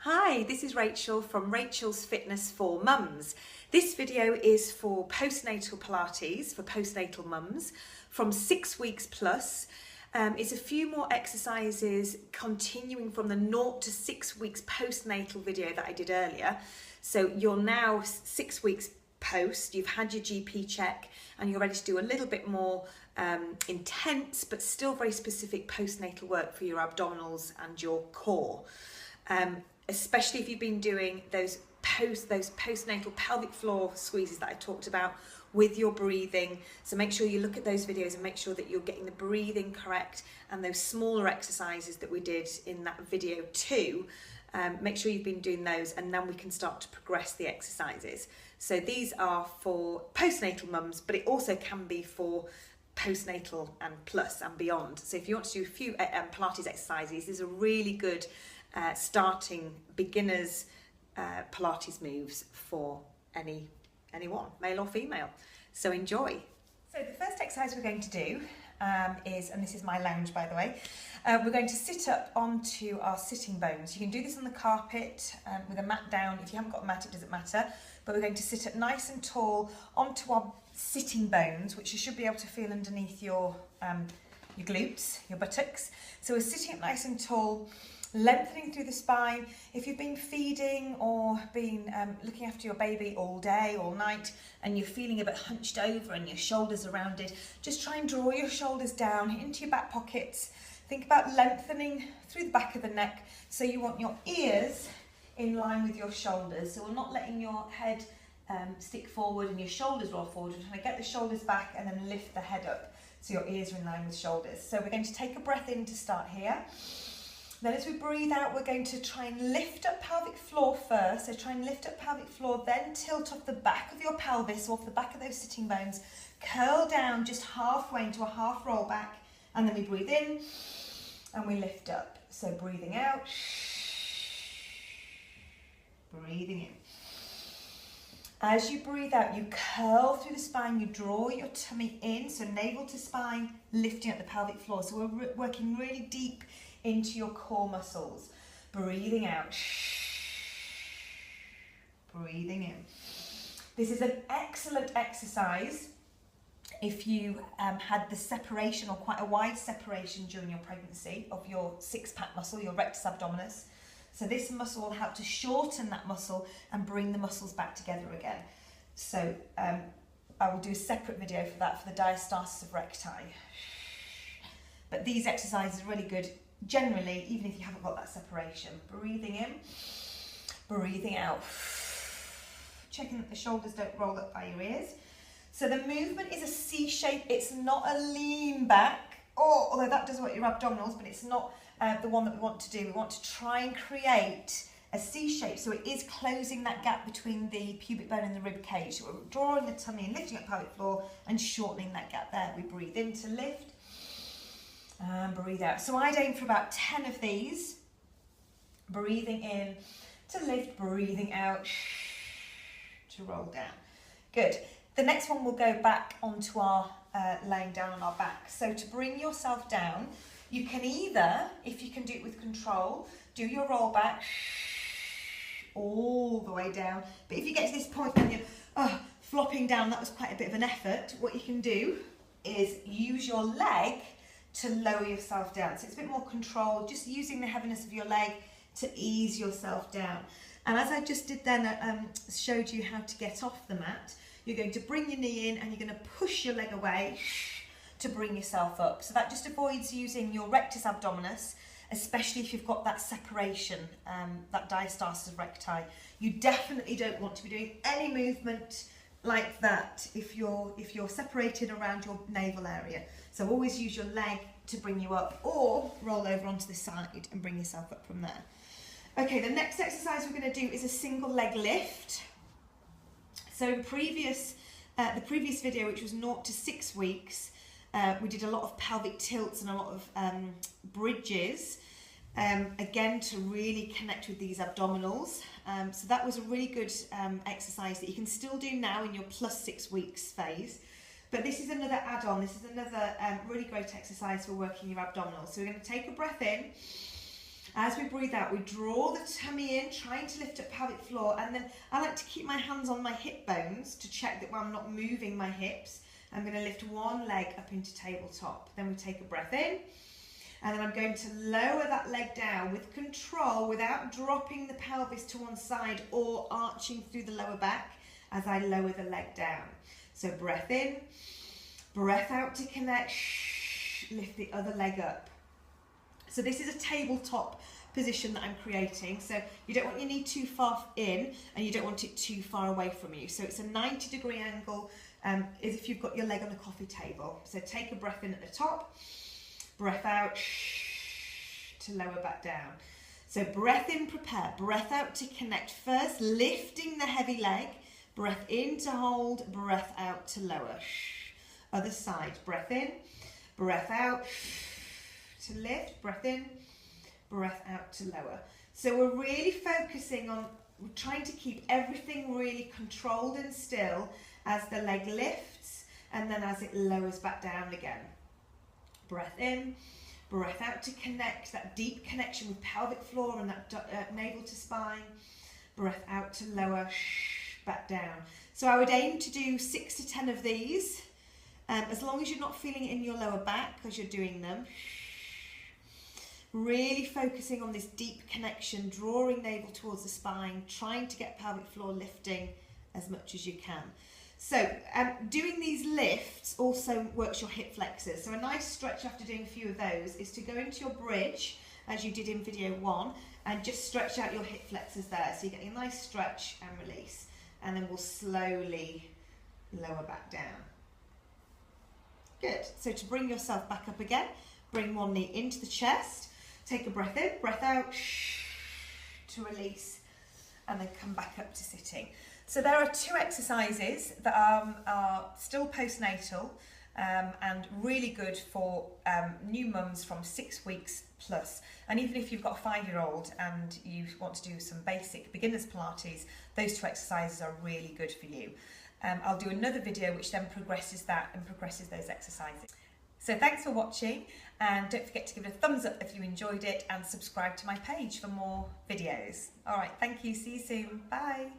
Hi, this is Rachel from Rachel's Fitness for Mums. This video is for postnatal Pilates, for postnatal mums, from 6 weeks plus. It's a few more exercises continuing from the 0 to 6 weeks postnatal video that I did earlier. So you're now 6 weeks post, you've had your GP check and you're ready to do a little bit more intense but still very specific postnatal work for your abdominals and your core. Especially if you've been doing those postnatal pelvic floor squeezes that I talked about with your breathing. So make sure you look at those videos and make sure that you're getting the breathing correct, and those smaller exercises that we did in that video too. Make sure you've been doing those, and then we can start to progress the exercises. So these are for postnatal mums, but it also can be for postnatal and plus and beyond. So if you want to do a few Pilates exercises, these are really good starting beginners Pilates moves for anyone, male or female. So enjoy. So the first exercise we're going to do is, and this is my lounge by the way, we're going to sit up onto our sitting bones. You can do this on the carpet with a mat down. If you haven't got a mat, it doesn't matter. But we're going to sit up nice and tall onto our sitting bones, which you should be able to feel underneath your glutes, your buttocks. So we're sitting up nice and tall, lengthening through the spine. If you've been feeding or been looking after your baby all day, all night, and you're feeling a bit hunched over and your shoulders are rounded, just try and draw your shoulders down into your back pockets. Think about lengthening through the back of the neck. So you want your ears in line with your shoulders. So we're not letting your head stick forward and your shoulders roll forward. We're trying to get the shoulders back and then lift the head up so your ears are in line with shoulders. So we're going to take a breath in to start here. Then as we breathe out, we're going to try and lift up pelvic floor first. So try and lift up pelvic floor, then tilt off the back of your pelvis, off the back of those sitting bones. Curl down just halfway into a half roll back. And then we breathe in and we lift up. So breathing out, breathing in. As you breathe out, you curl through the spine, you draw your tummy in, so navel to spine, lifting up the pelvic floor. So we're working really deep into your core muscles. Breathing out, breathing in. This is an excellent exercise if you had the separation or quite a wide separation during your pregnancy of your six-pack muscle, your rectus abdominis. So this muscle will help to shorten that muscle and bring the muscles back together again. So I will do a separate video for that, for the diastasis of recti. But these exercises are really good generally, even if you haven't got that separation. Breathing in, breathing out. Checking that the shoulders don't roll up by your ears. So the movement is a C shape. It's not a lean back, although that does work your abdominals, but it's not the one that we want to do. We want to try and create a C shape, so it is closing that gap between the pubic bone and the rib cage. So we're drawing the tummy and lifting up pelvic floor and shortening that gap there. We breathe in to lift and breathe out. So I'd aim for about 10 of these. Breathing in to lift, breathing out to roll down. Good. The next one will go back onto our laying down on our back. So to bring yourself down, you can either, if you can do it with control, do your roll back all the way down. But if you get to this point and you're flopping down, that was quite a bit of an effort, what you can do is use your leg to lower yourself down. So it's a bit more controlled, just using the heaviness of your leg to ease yourself down. And as I just did then, showed you how to get off the mat, you're going to bring your knee in and you're going to push your leg away to bring yourself up. So that just avoids using your rectus abdominis, especially if you've got that separation, that diastasis of recti. You definitely don't want to be doing any movement like that if you're separated around your navel area. So always use your leg to bring you up, or roll over onto the side and bring yourself up from there. Okay, the next exercise we're going to do is a single leg lift. So in the previous video, which was 0 to 6 weeks, we did a lot of pelvic tilts and a lot of bridges, again to really connect with these abdominals. So that was a really good exercise that you can still do now in your plus 6 weeks phase. But this is another add-on. This is another really great exercise for working your abdominals. So we're going to take a breath in, As we breathe out, we draw the tummy in, trying to lift up pelvic floor, and then I like to keep my hands on my hip bones to check that I'm not moving my hips. I'm going to lift one leg up into tabletop. Then we take a breath in, and then I'm going to lower that leg down with control without dropping the pelvis to one side or arching through the lower back as I lower the leg down. So breath in, breath out to connect, lift the other leg up. So this is a tabletop position that I'm creating. So you don't want your knee too far in and you don't want it too far away from you. So it's a 90-degree angle as if you've got your leg on a coffee table. So take a breath in at the top, breath out to lower back down. So breath in, prepare, breath out to connect. First, lifting the heavy leg, breath in to hold, breath out to lower. Other side, breath in, breath out to lift, breath in, breath out to lower. So we're really focusing on trying to keep everything really controlled and still as the leg lifts and then as it lowers back down again. Breath in, breath out to connect, that deep connection with pelvic floor and that navel to spine. Breath out to lower, back down. So I would aim to do 6 to 10 of these, as long as you're not feeling it in your lower back as you're doing them. Really focusing on this deep connection, drawing navel towards the spine, trying to get pelvic floor lifting as much as you can. So doing these lifts also works your hip flexors. So a nice stretch after doing a few of those is to go into your bridge, as you did in video 1, and just stretch out your hip flexors there. So you're getting a nice stretch and release. And then we'll slowly lower back down. Good. So to bring yourself back up again, bring one knee into the chest. Take a breath in, breath out, to release, and then come back up to sitting. So there are 2 exercises that are still postnatal and really good for new mums from 6 weeks plus. And even if you've got a 5-year-old and you want to do some basic beginners Pilates, those 2 exercises are really good for you. I'll do another video which then progresses that and progresses those exercises. So thanks for watching, and don't forget to give it a thumbs up if you enjoyed it and subscribe to my page for more videos. All right, thank you, see you soon, bye.